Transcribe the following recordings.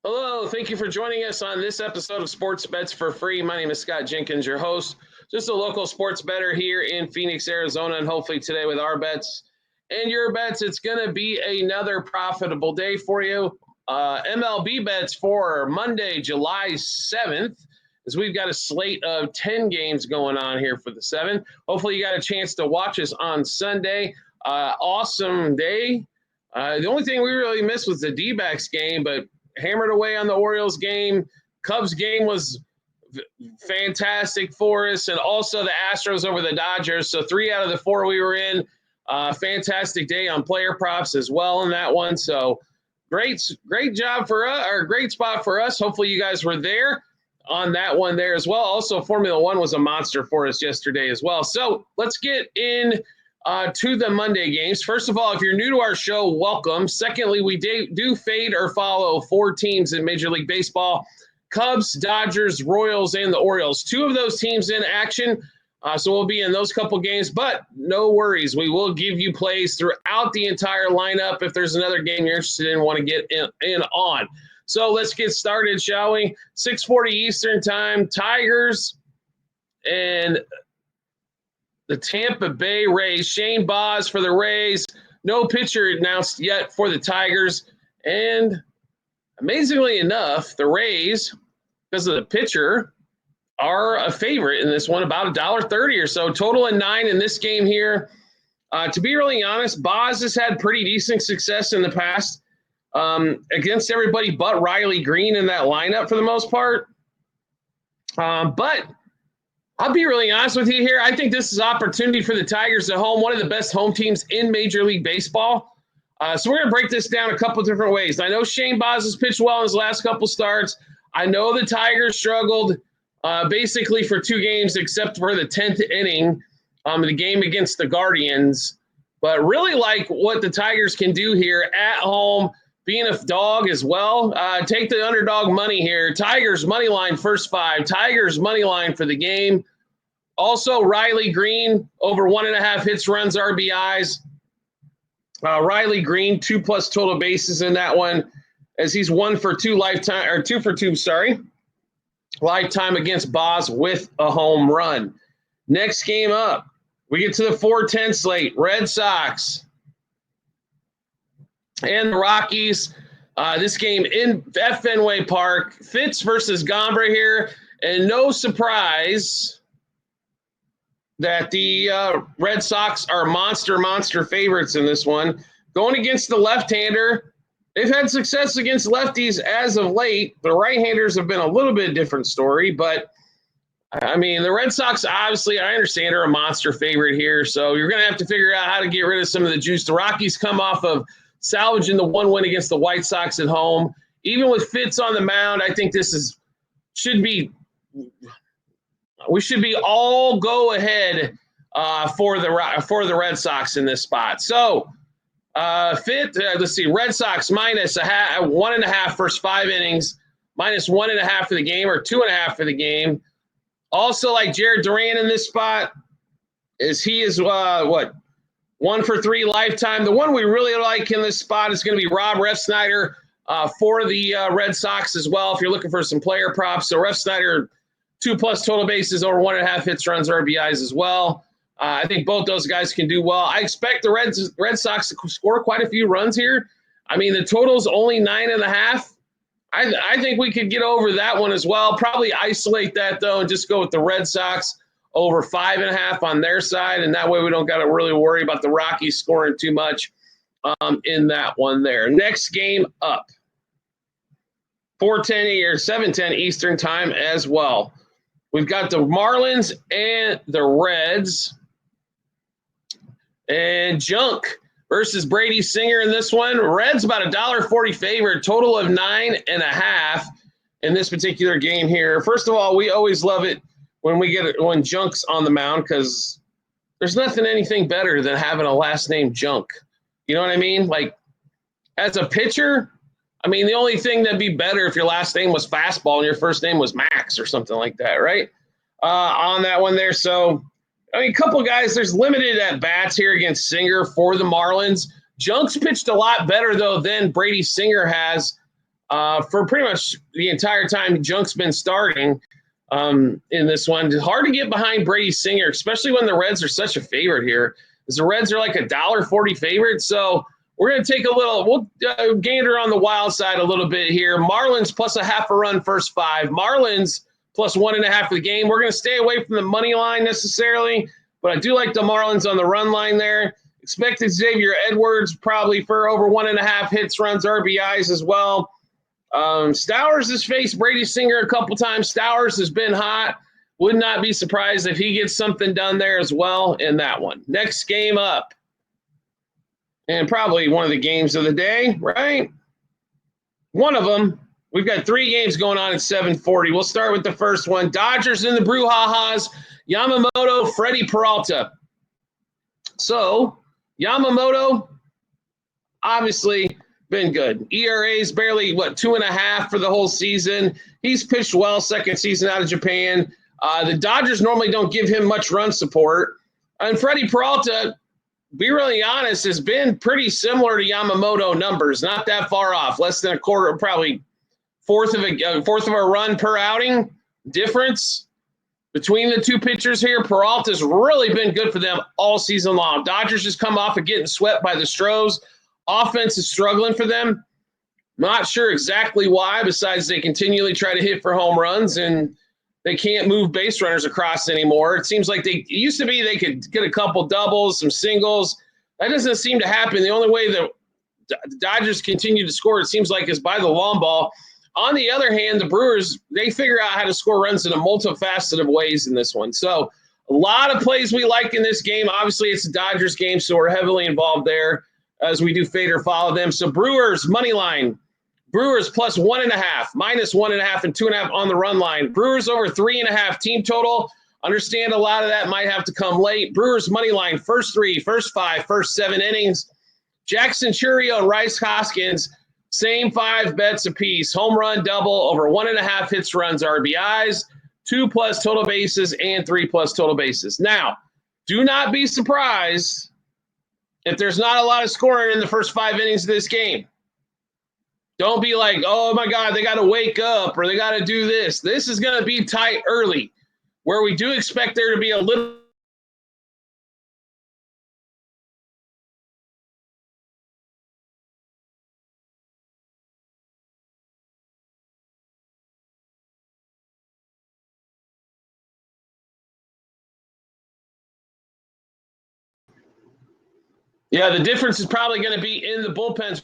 Hello, thank you for joining us on this episode of Sports Bets for Free. My name is Scott Jenkins, your host, just a local sports bettor here in Phoenix, Arizona, and hopefully today with our bets and your bets, it's going to be another profitable day for you. MLB bets for Monday, July 7th, as we've got a slate of 10 games going on here for the 7th. Hopefully you got a chance to watch us on Sunday. Awesome day. The only thing we really missed was the D-backs game, but hammered away on the Orioles game. Cubs game was fantastic for us, and also the Astros over the Dodgers. So 3 out of the 4 we were in. Fantastic day on player props as well in that one. So great job for us, or great spot for us. Hopefully you guys were there on that one there as well. Also, Formula One was a monster for us yesterday as well. So let's get in to the Monday games. First of all, if you're new to our show, welcome. Secondly, we do fade or follow 4 teams in Major League Baseball: Cubs, Dodgers, Royals, and the Orioles. 2 of those teams in action, so we'll be in those couple games, but no worries. We will give you plays throughout the entire lineup if there's another game you're interested in, want to get in on. So let's get started, shall we? 6:40 Eastern time, Tigers and the Tampa Bay Rays. Shane Baz for the Rays. No pitcher announced yet for the Tigers. And amazingly enough, the Rays, because of the pitcher, are a favorite in this one, about $1.30 or so. Total of 9 in this game here. To be really honest, Baz has had pretty decent success in the past against everybody but Riley Green in that lineup for the most part. But I'll be really honest with you here. I think this is an opportunity for the Tigers at home, one of the best home teams in Major League Baseball. So we're going to break this down a couple different ways. I know Shane Baz has pitched well in his last couple starts. I know the Tigers struggled basically for 2 games except for the 10th inning, the game against the Guardians. But really like what the Tigers can do here at home, being a dog as well. Take the underdog money here. Tigers money line first 5. Tigers money line for the game. Also, Riley Green over 1.5 hits, runs, RBIs. Riley Green 2+ total bases in that one, as he's 1 for 2 lifetime, or 2 for 2. Lifetime against Baz with a home run. Next game up, we get to the 4:10 slate. Red Sox and the Rockies. This game in Fenway Park. Fitz versus Gomber here. And no surprise that the Red Sox are monster favorites in this one. Going against the left-hander. They've had success against lefties as of late. The right-handers have been a little bit different story. But, I mean, the Red Sox, obviously, I understand, are a monster favorite here. So you're going to have to figure out how to get rid of some of the juice. The Rockies come off of salvaging the 1 win against the White Sox at home. Even with Fitz on the mound, I think this we should be all go ahead for the Red Sox in this spot. So, let's see, Red Sox minus 1.5 first 5 innings, minus 1.5 for the game, or 2.5 for the game. Also, like Jared Duran in this spot, he is 1 for 3 lifetime. The one we really like in this spot is going to be Rob Refsnyder for the Red Sox as well, if you're looking for some player props. So Refsnyder, 2+ total bases, over 1.5 hits, runs, RBIs as well. I think both those guys can do well. I expect the Red Sox to score quite a few runs here. I mean, the total's only 9.5. I think we could get over that one as well. Probably isolate that, though, and just go with the Red Sox over 5.5 on their side, and that way we don't got to really worry about the Rockies scoring too much in that one there. Next game up, 4:10 or 7:10 Eastern time as well. We've got the Marlins and the Reds. And Junk versus Brady Singer in this one. Reds about $1.40 favorite, total of 9.5 in this particular game here. First of all, we always love it when Junk's on the mound, because there's anything better than having a last name Junk. You know what I mean? Like, as a pitcher, I mean, the only thing that'd be better if your last name was Fastball and your first name was Max or something like that, right? On that one there. So, I mean, a couple guys, there's limited at-bats here against Singer for the Marlins. Junk's pitched a lot better, though, than Brady Singer has for pretty much the entire time Junk's been starting in this one. It's hard to get behind Brady Singer, especially when the Reds are such a favorite here. As the Reds are like $1.40 favorite. So we're going to take we'll gander on the wild side a little bit here. Marlins plus a half a run first five. Marlins plus 1.5 for the game. We're going to stay away from the money line necessarily, but I do like the Marlins on the run line there. Expected Xavier Edwards probably for over 1.5 hits, runs, RBIs as well. Stowers has faced Brady Singer a couple times. Stowers has been hot. Would not be surprised if he gets something done there as well in that one. Next game up, and probably one of the games of the day, right? One of them. We've got 3 games going on at 7:40. We'll start with the first one. Dodgers in the Brouhahas. Yamamoto, Freddie Peralta. So, Yamamoto, obviously been good. ERA's barely, 2.5 for the whole season. He's pitched well, second season out of Japan. The Dodgers normally don't give him much run support. And Freddie Peralta, be really honest, has been pretty similar to Yamamoto numbers, not that far off, less than a quarter, probably fourth of a run per outing difference between the two pitchers here. Peralta's really been good for them all season long. Dodgers just come off of getting swept by the Astros. Offense is struggling for them. Not sure exactly why, besides they continually try to hit for home runs and they can't move base runners across anymore. It seems like it used to be they could get a couple doubles, some singles. That doesn't seem to happen. The only way the Dodgers continue to score, it seems like, is by the long ball. On the other hand, the Brewers, they figure out how to score runs in a multifaceted ways in this one. So a lot of plays we like in this game. Obviously, it's a Dodgers game, so we're heavily involved there as we do fade or follow them. So Brewers, money line. Brewers plus 1.5, minus 1.5, and 2.5 on the run line. Brewers over 3.5 team total. Understand a lot of that might have to come late. Brewers money line, first 3, first 5, first 7 innings. Jackson Churio and Rice Hoskins, same 5 bets apiece. Home run, double, over 1.5 hits, runs, RBIs, 2+ total bases, and 3+ total bases. Now, do not be surprised if there's not a lot of scoring in the first 5 innings of this game. Don't be like, oh, my God, they got to wake up or they got to do this. This is going to be tight early, where we do expect there to be a little. Yeah, the difference is probably going to be in the bullpens.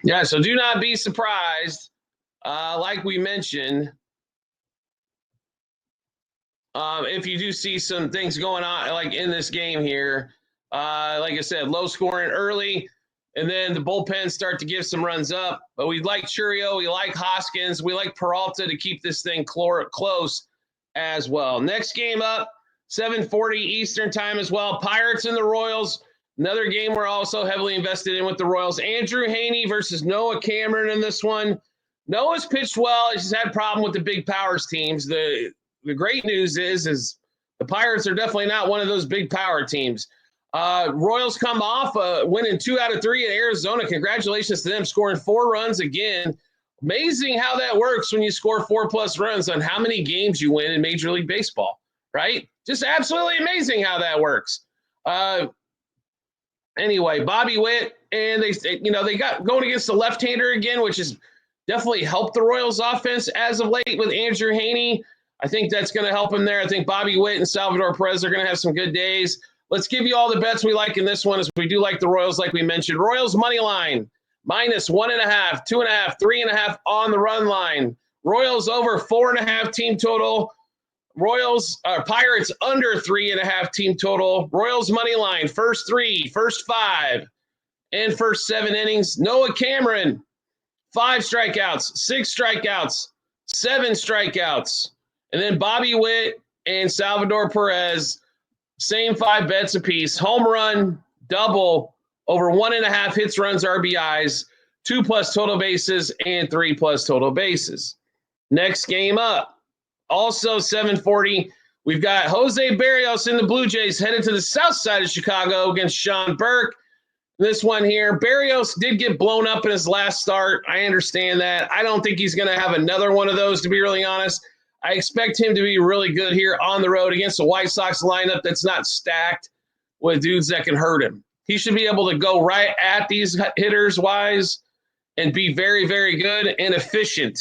Yeah, so do not be surprised. Like we mentioned, if you do see some things going on, like in this game here, like I said, low scoring early, and then the bullpens start to give some runs up. But we like Churio, we like Hoskins, we like Peralta to keep this thing close as well. Next game up, 7:40 Eastern time as well. Pirates and the Royals. Another game we're also heavily invested in with the Royals. Andrew Heaney versus Noah Cameron in this one. Noah's pitched well. He's had a problem with the big powers teams. The great news is the Pirates are definitely not one of those big power teams. Royals come off winning 2 out of 3 at Arizona. Congratulations to them, scoring 4 runs again. Amazing how that works when you score 4+ runs on how many games you win in Major League Baseball, right? Just absolutely amazing how that works. Anyway, Bobby Witt, and they got going against the left-hander again, which has definitely helped the Royals offense as of late with Andrew Heaney. I think that's going to help him there. I think Bobby Witt and Salvador Perez are going to have some good days. Let's give you all the bets we like in this one, as we do like the Royals, like we mentioned. Royals money line, minus 1.5, 2.5, 3.5 on the run line. Royals over 4.5 team total. Pirates under 3.5 team total. Royals money line, first 3, first 5, and first 7 innings. Noah Cameron, 5 strikeouts, 6 strikeouts, 7 strikeouts. And then Bobby Witt and Salvador Perez, same 5 bets apiece. Home run, double, over 1.5 hits, runs, RBIs, 2+ total bases, and 3+ total bases. Next game up, also 7:40. We've got Jose Berrios in the Blue Jays headed to the south side of Chicago against Sean Burke. This one here, Berrios did get blown up in his last start. I understand that. I don't think he's going to have another one of those, to be really honest. I expect him to be really good here on the road against the White Sox lineup that's not stacked with dudes that can hurt him. He should be able to go right at these hitters-wise and be very, very good and efficient.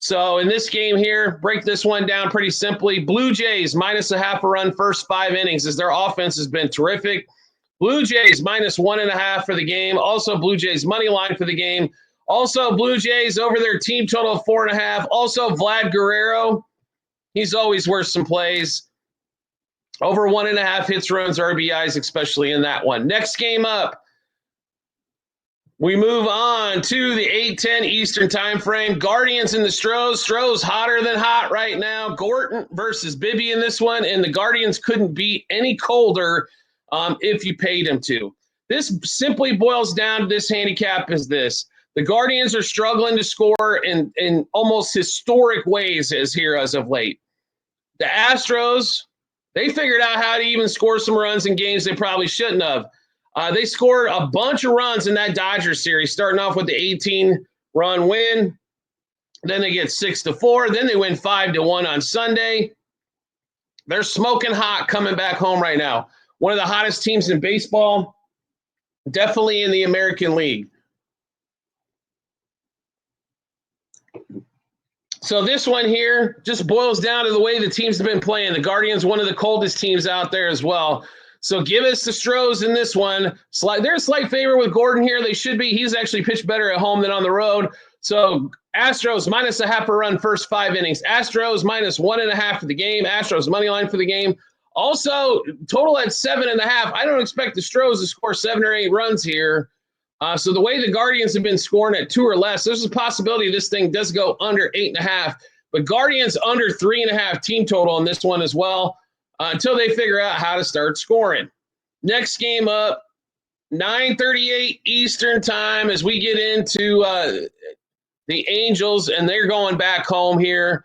So in this game here, break this one down pretty simply. Blue Jays -0.5 run first 5 innings as their offense has been terrific. Blue Jays -1.5 for the game. Also Blue Jays money line for the game. Also Blue Jays over their team total of 4.5. Also Vlad Guerrero. He's always worth some plays. Over 1.5 hits, runs, RBIs, especially in that one. Next game up, we move on to the 8:10 Eastern time frame. Guardians and the Stros. Stros hotter than hot right now. Gorton versus Bibby in this one, and the Guardians couldn't be any colder if you paid them to. This simply boils down to this handicap is this. The Guardians are struggling to score in almost historic ways as of late. The Astros, they figured out how to even score some runs in games they probably shouldn't have. They scored a bunch of runs in that Dodgers series, starting off with the 18-run win. Then they get 6-4. Then they win 5-1 on Sunday. They're smoking hot coming back home right now. One of the hottest teams in baseball, definitely in the American League. So this one here just boils down to the way the teams have been playing. The Guardians, one of the coldest teams out there as well. So give us the Stros in this one. They're a slight favorite with Gordon here. They should be. He's actually pitched better at home than on the road. So Astros -0.5 run first 5 innings. Astros -1.5 for the game. Astros money line for the game. Also, total at 7.5. I don't expect the Stros to score 7 or 8 runs here. So the way the Guardians have been scoring at 2 or less, there's a possibility this thing does go under 8.5. But Guardians under 3.5 team total in this one as well until they figure out how to start scoring. Next game up, 9:38 Eastern time as we get into the Angels, and they're going back home here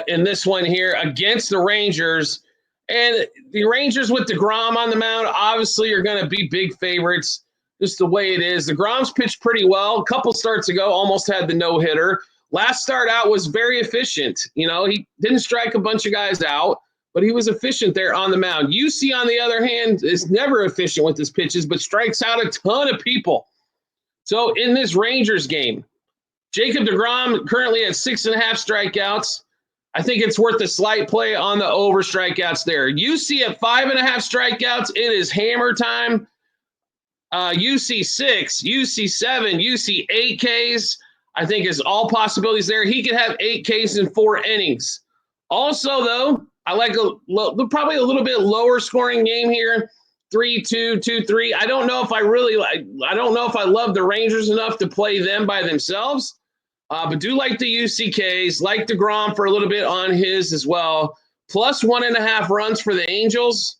in this one here against the Rangers. And the Rangers with DeGrom on the mound obviously are going to be big favorites, just the way it is. DeGrom's pitched pretty well. A couple starts ago, almost had the no-hitter. Last start out was very efficient. You know, he didn't strike a bunch of guys out, but he was efficient there on the mound. UC, on the other hand, is never efficient with his pitches, but strikes out a ton of people. So in this Rangers game, Jacob DeGrom currently at 6.5 strikeouts. I think it's worth a slight play on the over strikeouts there. UC at 5.5 strikeouts. It is hammer time. UC 6, UC 7, UC 8 Ks. I think is all possibilities there. He could have 8 Ks in 4 innings. Also, though, I like probably a little bit lower scoring game here. 3-2, 2-3. I don't know if I love the Rangers enough to play them by themselves. But do like the UCKs, like DeGrom for a little bit on his as well. Plus 1.5 runs for the Angels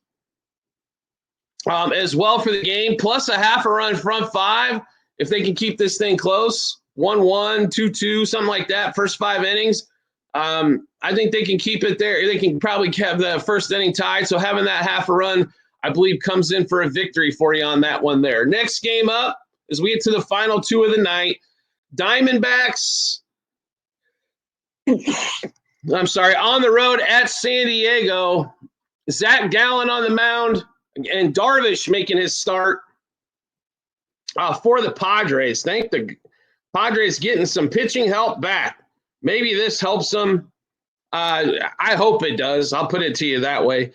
as well for the game. Plus 0.5 run front 5 if they can keep this thing close. 1-1, 2-2, something like that, first 5 innings. I think they can keep it there. They can probably have the first inning tied. So having that 0.5 run, I believe, comes in for a victory for you on that one there. Next game up as we get to the final 2 of the night. Diamondbacks, on the road at San Diego. Zach Gallen on the mound and Darvish making his start for the Padres. Thank the Padres getting some pitching help back. Maybe this helps them. I hope it does. I'll put it to you that way.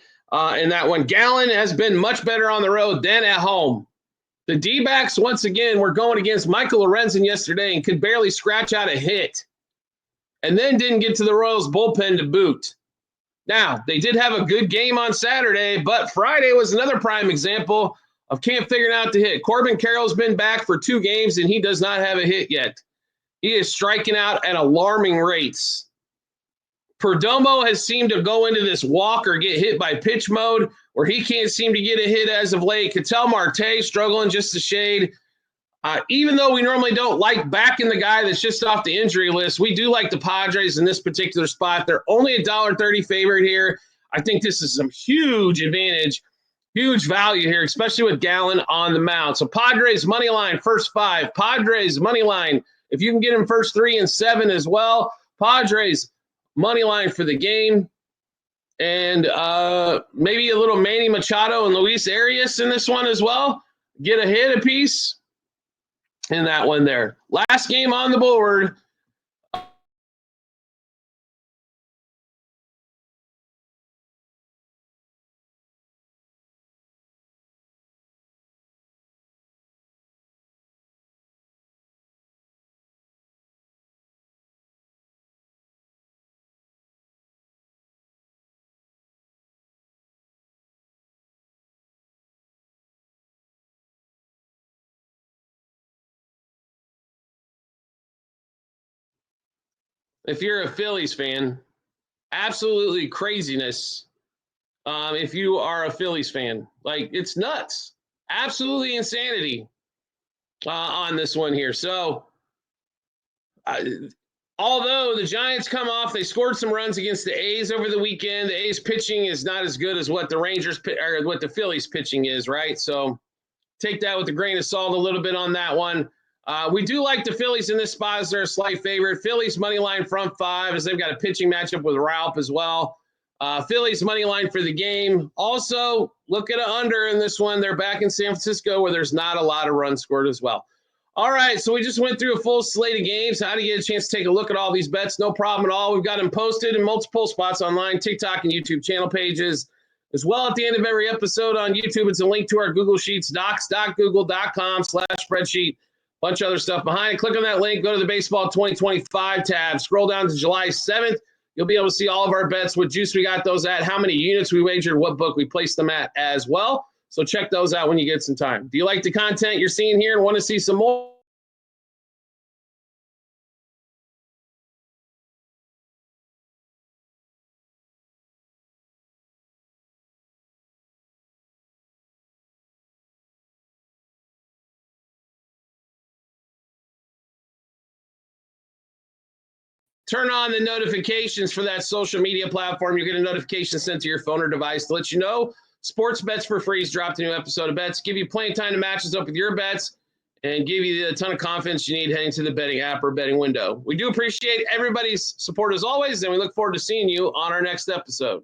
In that one, Gallen has been much better on the road than at home. The D-backs, once again, were going against Michael Lorenzen yesterday and could barely scratch out a hit. And then didn't get to the Royals bullpen to boot. Now, they did have a good game on Saturday, but Friday was another prime example of can't figure out to hit. Corbin Carroll's been back for 2 games, and he does not have a hit yet. He is striking out at alarming rates. Perdomo has seemed to go into this walk or get hit by pitch mode where he can't seem to get a hit as of late. Ketel Marte struggling just a shade. Even though we normally don't like backing the guy that's just off the injury list, we do like the Padres in this particular spot. They're only $1.30 favorite here. I think this is some huge advantage, huge value here, especially with Gallen on the mound. So Padres money line, first 5. Padres money line, if you can get him first 3 and 7 as well. Padres money line for the game. And maybe a little Manny Machado and Luis Arias in this one as well. Get a hit apiece in that one there. Last game on the board. If you're a Phillies fan, absolutely craziness. If you are a Phillies fan, like it's nuts, absolutely insanity on this one here. So, although the Giants come off, they scored some runs against the A's over the weekend. The A's pitching is not as good as what the Rangers or what the Phillies pitching is, right? So, take that with a grain of salt a little bit on that one. We do like the Phillies in this spot as they're a slight favorite. Phillies money line front 5 as they've got a pitching matchup with Ralph as well. Phillies money line for the game. Also, look at an under in this one. They're back in San Francisco where there's not a lot of runs scored as well. All right, so we just went through a full slate of games. How do you get a chance to take a look at all these bets? No problem at all. We've got them posted in multiple spots online, TikTok and YouTube channel pages. As well, at the end of every episode on YouTube, it's a link to our Google Sheets, docs.google.com/spreadsheet. Bunch of other stuff behind. Click on that link. Go to the Baseball 2025 tab. Scroll down to July 7th. You'll be able to see all of our bets, what juice we got those at, how many units we wagered, what book we placed them at as well. So check those out when you get some time. Do you like the content you're seeing here and want to see some more? Turn on the notifications for that social media platform. You get a notification sent to your phone or device to let you know Sports Bets for Free's dropped a new episode of bets. Give you plenty of time to match us up with your bets and give you a ton of confidence you need heading to the betting app or betting window. We do appreciate everybody's support as always, and we look forward to seeing you on our next episode.